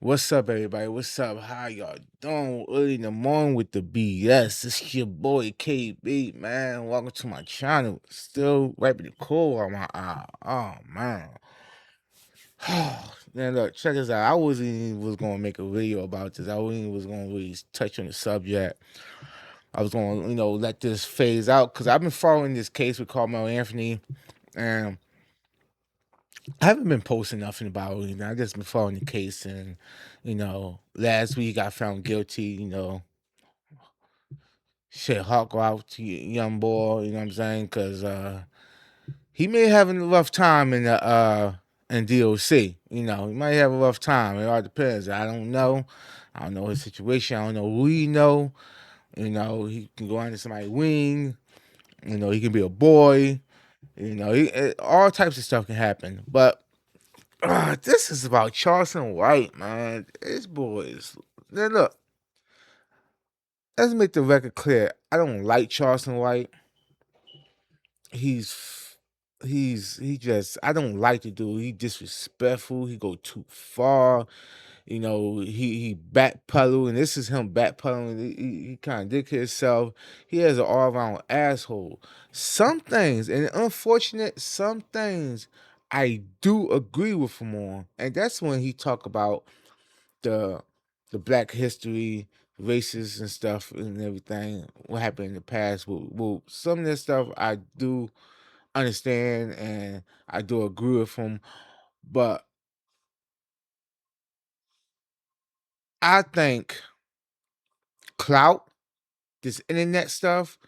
What's up, everybody? What's up? How y'all doing? Early in the morning with the BS. It's your boy KB, man. Welcome to my channel. Still wiping the cold on my eye. Oh man. Man, look, check this out. I wasn't even was gonna make a video about this. I wasn't even was gonna really touch on the subject. I was gonna, let this phase out because I've been following this case with Carmelo Anthony, and I haven't been posting nothing about it. I just been following the case, and last week I found guilty. Shit, hawk out to young boy. You know what I'm saying? Because he may have a rough time in DOC. He might have a rough time. It all depends. I don't know. I don't know his situation. I don't know who he know. He can go under somebody's wing. He can be a boy. All types of stuff can happen. But this is about Charleston White, man. This boy is. Now look, let's make the record clear. I don't like Charleston White. He's he just I don't like the dude. He disrespectful. He go too far. He backpedal, and this is him backpedaling. He kind of dick himself. He has an all around asshole. Some things, and unfortunate, some things I do agree with him on, and that's when he talk about the Black history, races and stuff and everything. What happened in the past? Well, some of this stuff I do understand and I do agree with him, but I think clout, this internet stuff,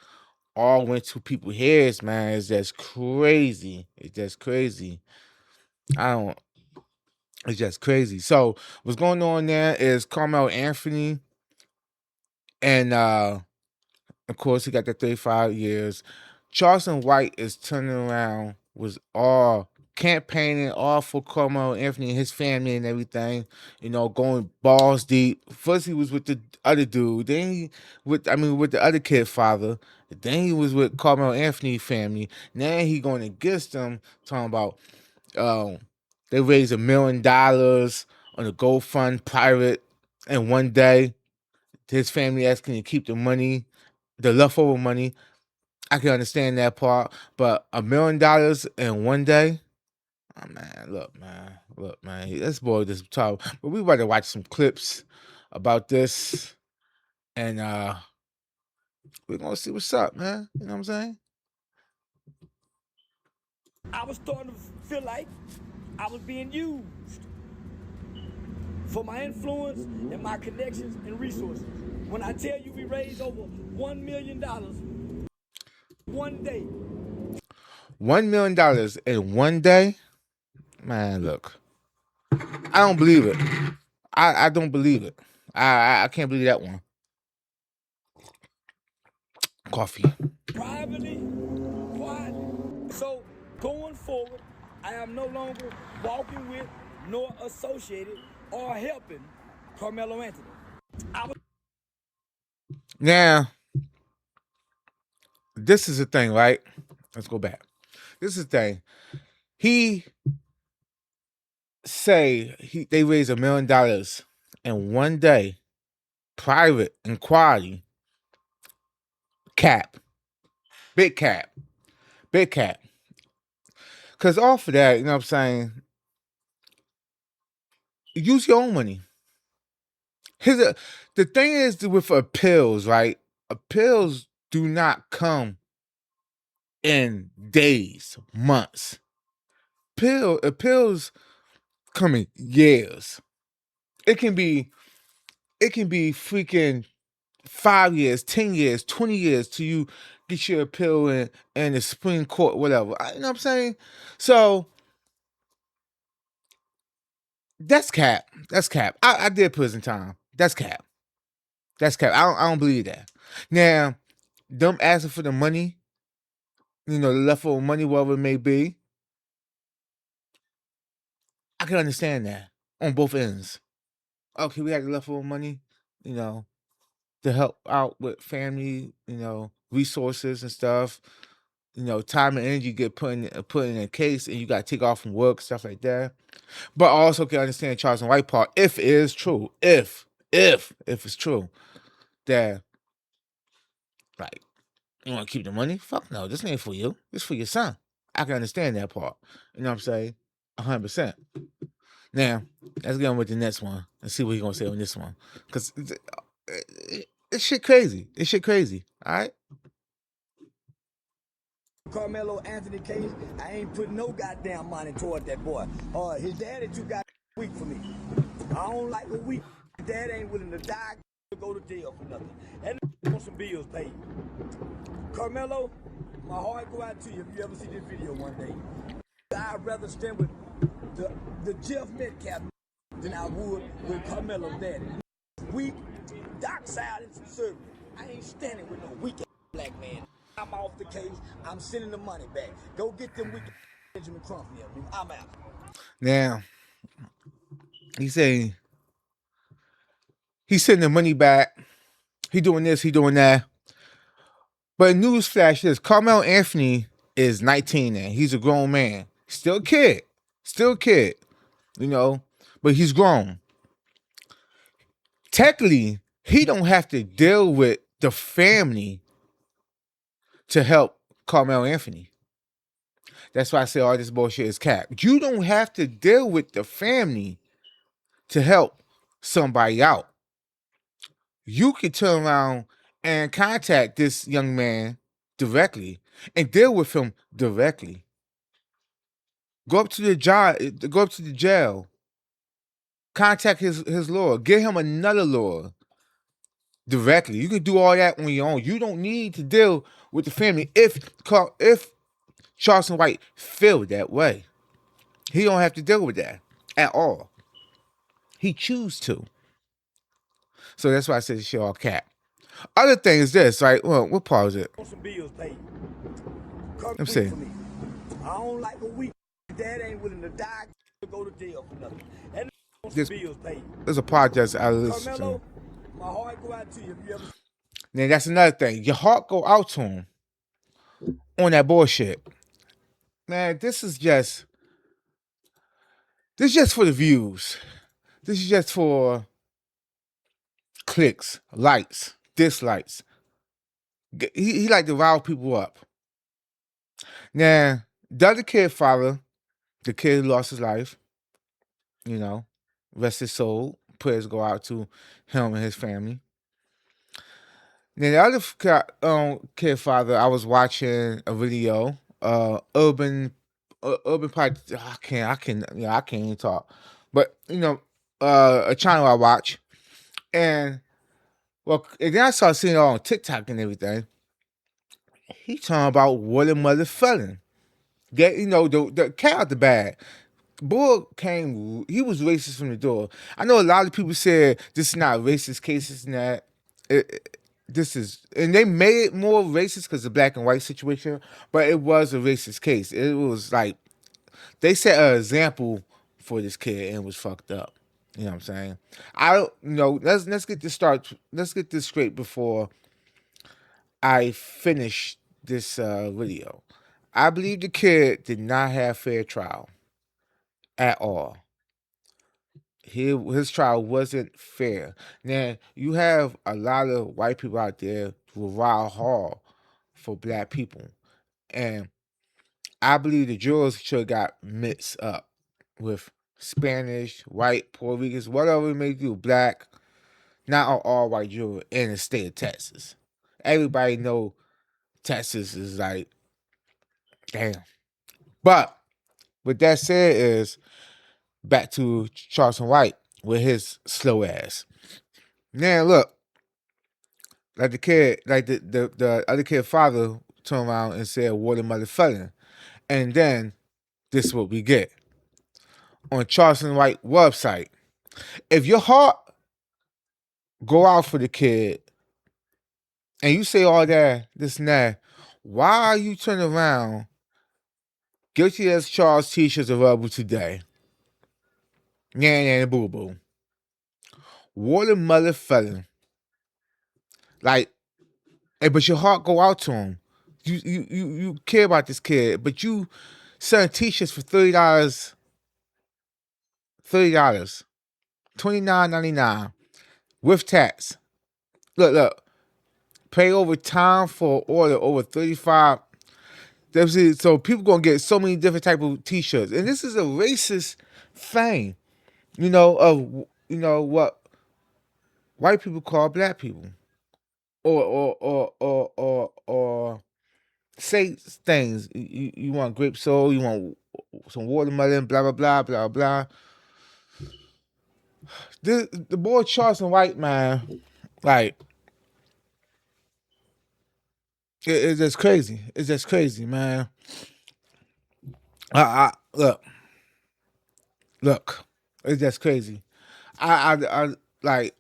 all went to people's heads, man. It's just crazy. It's just crazy. I don't. It's just crazy. So what's going on there is Carmelo Anthony, and of course he got the 35 years. Charleston White is turning around, was all campaigning all for Carmelo Anthony and his family and everything, going balls deep. First he was with the other dude, then with the other kid father, then he was with Carmelo Anthony family. Now he going against them, talking about um they raised $1 million on a GoFund private in one day. His family asking to keep the money, the leftover money. I can understand that part, but $1 million in one day. Oh man, look, man. This boy just talk. But we about to watch some clips about this, and we're gonna see what's up, man. You know what I'm saying? I was starting to feel like I was being used for my influence and my connections and resources. When I tell you we raised over $1 million one day. $1 million in one day, man. Look, I don't believe it. I don't believe it. I can't believe that one. Coffee. Privately, quietly. So going forward, I am no longer walking with nor associated or helping Carmelo Anthony. Now, this is the thing, right? Let's go back. This is the thing. He they raised $1 million in one day, private and quality. Cap, big cap, big cap. Cause off of that, you know what I'm saying. Use your own money. The thing is with appeals, right? Appeals do not come in days, months. Appeals come in years. It can be freaking 5 years, 10 years, 20 years till you get your appeal in the Supreme Court, whatever. You know what I'm saying? So that's cap. That's cap. I did prison time. That's cap. That's cap. I don't believe that. Now, them asking for the money, the leftover money, whatever it may be, I can understand that on both ends. Okay, we had the leftover money, you know, to help out with family, resources and stuff. time and energy get put in a case, and you got to take off from work, stuff like that. But I also can understand Charleston White part if it is true, if it's true that like you want to keep the money. Fuck no, this ain't for you. This for your son. I can understand that part. You know what I'm saying? 100%. Now let's get on with the next one and see what he's gonna say on this one, because it's shit crazy. It's shit crazy. All right. Karmeloanthony case, I ain't putting no goddamn money toward that boy. His daddy too goddamn weak for me. I don't like a weak. His dad ain't willing to die to go to jail for nothing. And want some bills paid. Carmelo, my heart go out to you if you ever see this video one day. I'd rather stand with the Jeff Metcalf than I would with Carmelo's daddy. Weak, dark side and conservative. I ain't standing with no weak black man. I'm off the case. I'm sending the money back. Go get them weak Benjamin Crump here. I'm out. Now he's saying he's sending the money back. He doing this. He doing that. But newsflash is Carmelo Anthony is 19 now. He's a grown man. Still a kid. But he's grown. Technically, he don't have to deal with the family to help Carmelo Anthony. That's why I say all this bullshit is cap. You don't have to deal with the family to help somebody out. You can turn around and contact this young man directly and deal with him directly. Go up to the jail. Contact his lawyer. Get him another lawyer directly. You can do all that on your own. You don't need to deal with the family if Charleston White feel that way. He don't have to deal with that at all. He choose to. So that's why I said this shit all cap. Other thing is this, right? Well, what part is it? Some bills paid. I'm saying. I don't like a week. Dad ain't willing to die to go to jail for nothing. And This, bills paid. there's a podcast I listen to. Carmelo, my heart go out to you if you ever. Now that's another thing. Your heart go out to him on that bullshit. Man, this is just for the views. This is just for clicks, likes, dislikes. He like to rile people up. Now, the other kid father, the kid who lost his life, rest his soul. Prayers go out to him and his family. Then the other kid father, I was watching a video, urban part. I can't even talk. But a channel I watch, and then I started seeing it all on TikTok and everything. He talking about what a mother felon. Get the cat out the bag. Bull came. He was racist from the door. I know a lot of people said this is not racist cases and that. This is, and they made it more racist because of the black and white situation, but it was a racist case. It was like they set an example for this kid and it was fucked up. You know what I'm saying? I don't let's get this straight before I finish this video. I believe the kid did not have fair trial at all. His trial wasn't fair. Now, you have a lot of white people out there who rile hard for black people. And I believe the jurors should have got mixed up with Spanish, white, Puerto Ricans, whatever it may do, black, not an all-white juror in the state of Texas. Everybody know Texas is like, damn. But with that said is, back to Charleston White with his slow ass. Now look, like the kid, like the other kid's father turned around and said, "What a mother felon," and then this is what we get on Charleston White website. If your heart go out for the kid and you say all that, this and that, why are you turning around? Guilty as charged t-shirts available today. Nan boo boo. What a mother felon. Like, but your heart go out to him. You care about this kid, but you selling t-shirts for $30, $30, $29.99 with tax. Look, pay over time for order over 35. So people gonna get so many different type of t-shirts, and this is a racist thing, what white people call black people, or say things. You want grape soda, you want some watermelon, blah blah blah blah blah. The boy Charleston White, man, like it's just crazy. It's just crazy, man. I look, it's just crazy. I like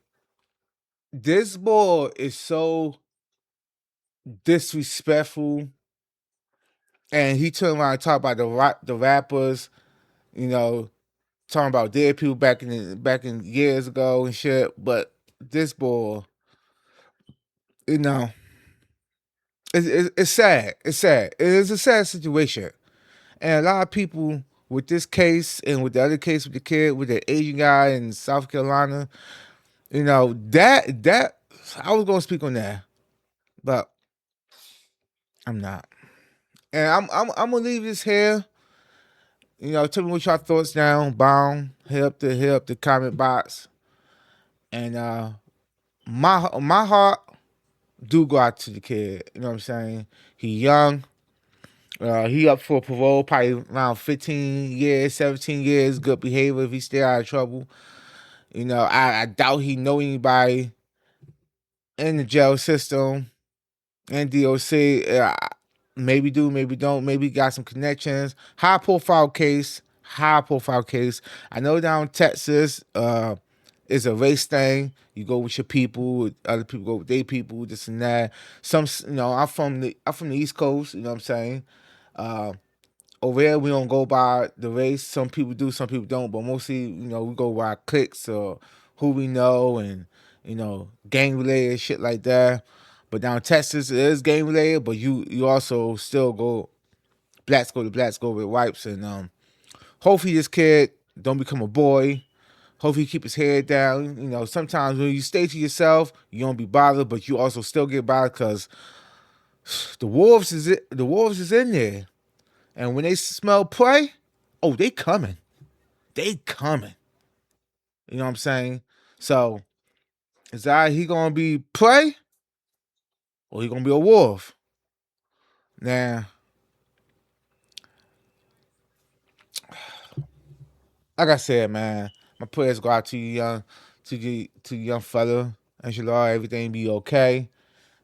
this boy is so disrespectful, and he turned around and talk about the rappers, you know, talking about dead people back in years ago and shit. But this boy, you know, it's sad. It's sad. It is a sad situation, and a lot of people with this case and with the other case with the kid with the Asian guy in South Carolina, that I was gonna speak on that, but I'm not. And I'm gonna leave this here. Tell me what y'all thoughts down. Bound. Hit up the comment box. And my heart do go out to the kid. You know what I'm saying? He young. He up for parole, probably around 15 years, 17 years. Good behavior if he stay out of trouble. I doubt he know anybody in the jail system and DOC. Maybe do, maybe don't. Maybe got some connections. High profile case. High profile case. I know down in Texas, it's a race thing. You go with your people. Other people go with their people. This and that. I'm from the East Coast. You know what I'm saying? Uh, Over here, we don't go by the race. Some people do, some people don't. But mostly, we go by cliques or who we know and gang related shit like that. But down in Texas, it is gang related. But you also still go blacks go to blacks go with wipes, and hopefully this kid don't become a boy. Hopefully he keep his head down. Sometimes when you stay to yourself, you don't be bothered, but you also still get bothered because the wolves is in there. And when they smell prey, oh, they coming. They coming. You know what I'm saying? So is that he gonna be prey or he gonna be a wolf? Now, like I said, man, my prayers go out to you to young fella. Inshallah, everything be okay.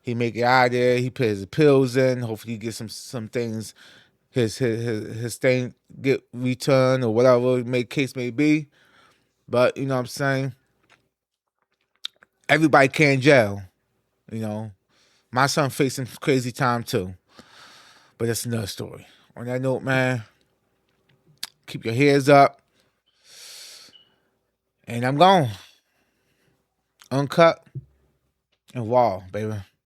He make it out of there. He put his pills in. Hopefully, he get some things. His thing get returned or whatever case may be. But you know what I'm saying. Everybody can jail. You know, my son facing crazy time too. But that's another story. On that note, man, keep your heads up. And I'm gone. Uncut and Wall, baby.